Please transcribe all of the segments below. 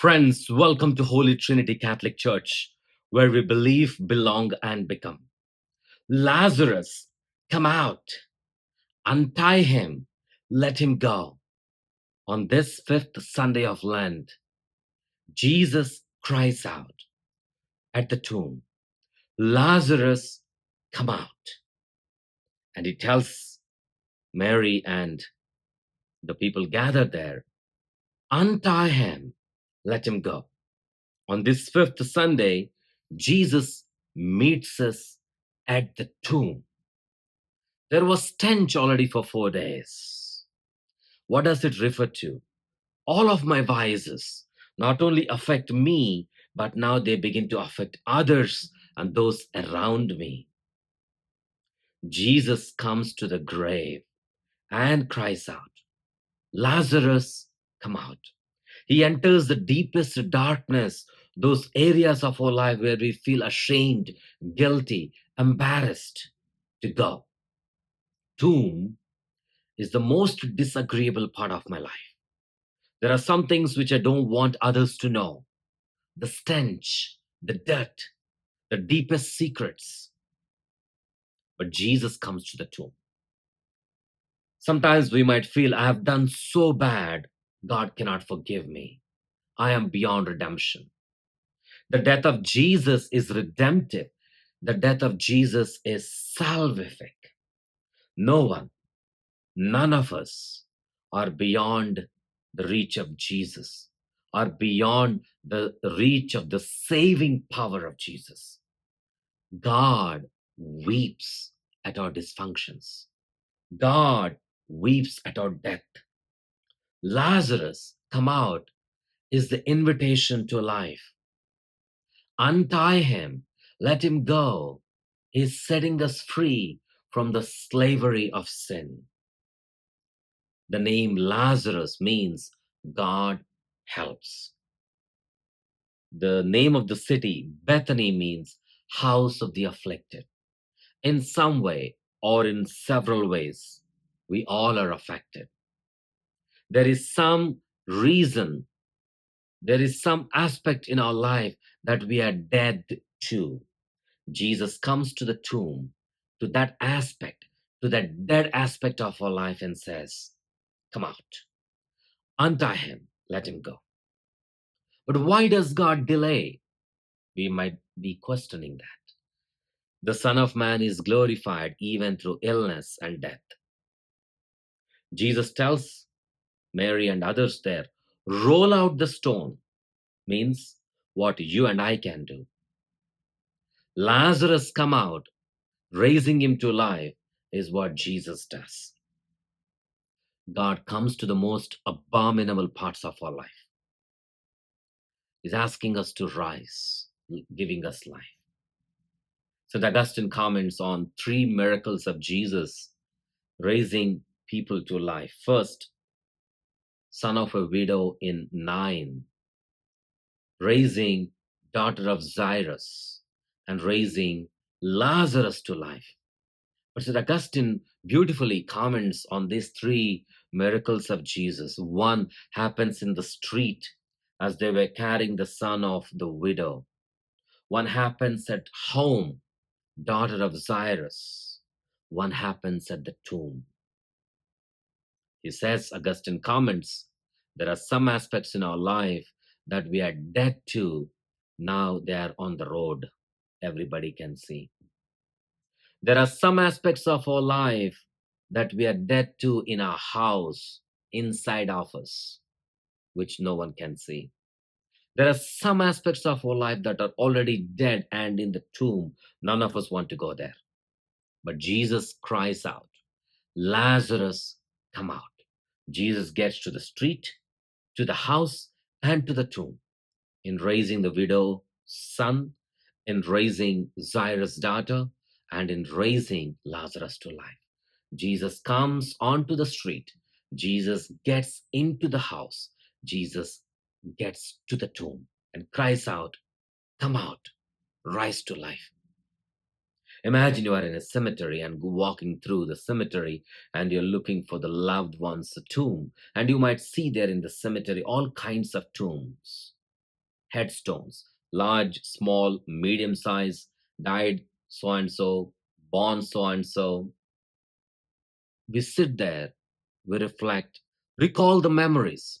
Friends, welcome to Holy Trinity Catholic Church, where we believe, belong, and become. Lazarus, come out, untie him, let him go. On this fifth Sunday of Lent, Jesus cries out at the tomb, Lazarus, come out. And he tells Mary and the people gathered there, untie him, let him go. On this fifth Sunday, Jesus meets us at the tomb. There was stench already for 4 days. What does it refer to? All of my vices not only affect me, but now they begin to affect others and those around me. Jesus comes to the grave and cries out, Lazarus, come out. He enters the deepest darkness, those areas of our life where we feel ashamed, guilty, embarrassed to go. Tomb is the most disagreeable part of my life. There are some things which I don't want others to know. The stench, the dirt, the deepest secrets. But Jesus comes to the tomb. Sometimes we might feel I have done so bad, God cannot forgive me. I am beyond redemption. The death of Jesus is redemptive. The death of Jesus is salvific. No one, none of us are beyond the reach of Jesus, are beyond the reach of the saving power of Jesus. God weeps at our dysfunctions. God weeps at our death. Lazarus, come out, is the invitation to life. Untie him, let him go. He's setting us free from the slavery of sin. The name Lazarus means God helps. The name of the city, Bethany, means house of the afflicted. In some way or in several ways, we all are affected. There is some reason, there is some aspect in our life that we are dead to. Jesus comes to the tomb, to that aspect, to that dead aspect of our life and says, come out, untie him, let him go. But why does God delay? We might be questioning that. The Son of Man is glorified even through illness and death. Jesus tells Mary and others there, roll out the stone, means what you and I can do. Lazarus come out, raising him to life is what Jesus does. God comes to the most abominable parts of our life. He's asking us to rise, giving us life. St. Augustine comments on three miracles of Jesus raising people to life. First, son of a widow in 9, raising daughter of Lazarus, and raising Lazarus to life. But St. Augustine beautifully comments on these three miracles of Jesus. One happens in the street as they were carrying the son of the widow. One happens at home, daughter of Lazarus. One happens at the tomb. He says, Augustine comments, there are some aspects in our life that we are dead to. Now they are on the road. Everybody can see. There are some aspects of our life that we are dead to in our house, inside of us, which no one can see. There are some aspects of our life that are already dead and in the tomb. None of us want to go there. But Jesus cries out, Lazarus, come out. Jesus gets to the street, to the house, and to the tomb. In raising the widow son, in raising Jairus' daughter, and in raising Lazarus to life. Jesus comes onto the street. Jesus gets into the house. Jesus gets to the tomb and cries out, come out, rise to life. Imagine you are in a cemetery and walking through the cemetery and you're looking for the loved one's tomb. And you might see there in the cemetery all kinds of tombs. headstones, large, small, medium size, died so and so, born so and so. We sit there, we reflect, recall the memories.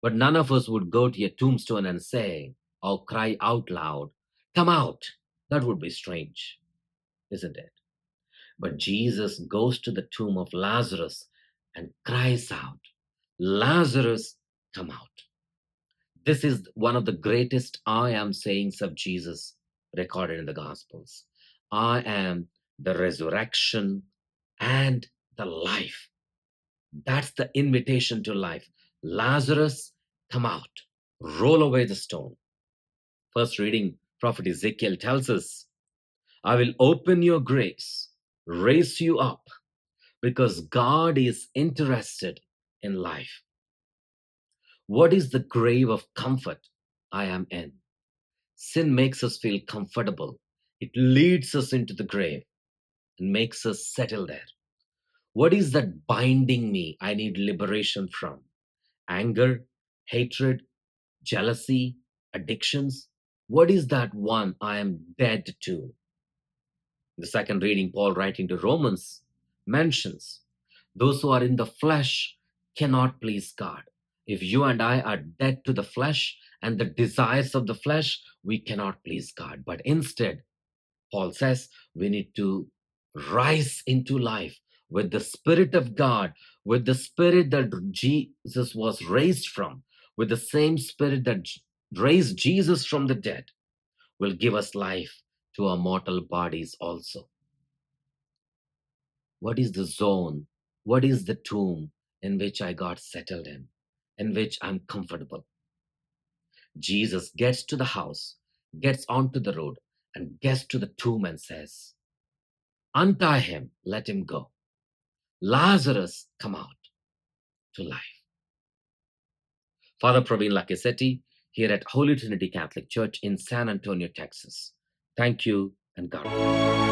But none of us would go to a tombstone and say, or cry out loud, "Come out." That would be strange, isn't it? But Jesus goes to the tomb of Lazarus and cries out, "Lazarus, come out." This is one of the greatest I am sayings of Jesus recorded in the Gospels. I am the resurrection and the life. That's the invitation to life. Lazarus, come out. Roll away the stone. First reading, Prophet Ezekiel tells us, I will open your graves, raise you up, because God is interested in life. What is the grave of comfort I am in? Sin makes us feel comfortable. It leads us into the grave and makes us settle there. What is that binding me I need liberation from? Anger, hatred, jealousy, addictions? What is that one I am dead to? The second reading, Paul writing to Romans mentions those who are in the flesh cannot please God. If you and I are dead to the flesh and the desires of the flesh, we cannot please God. But instead, Paul says we need to rise into life with the Spirit of God, with the Spirit that Jesus was raised from, with the same Spirit that raised Jesus from the dead, will give us life to our mortal bodies also. What is the zone? What is the tomb in which I got settled in which I'm comfortable? Jesus gets to the house, gets onto the road, and gets to the tomb and says, Untie him, let him go. Lazarus, come out to life. Father Praveen Lakisetti here at Holy Trinity Catholic Church in San Antonio, Texas. Thank you and God bless.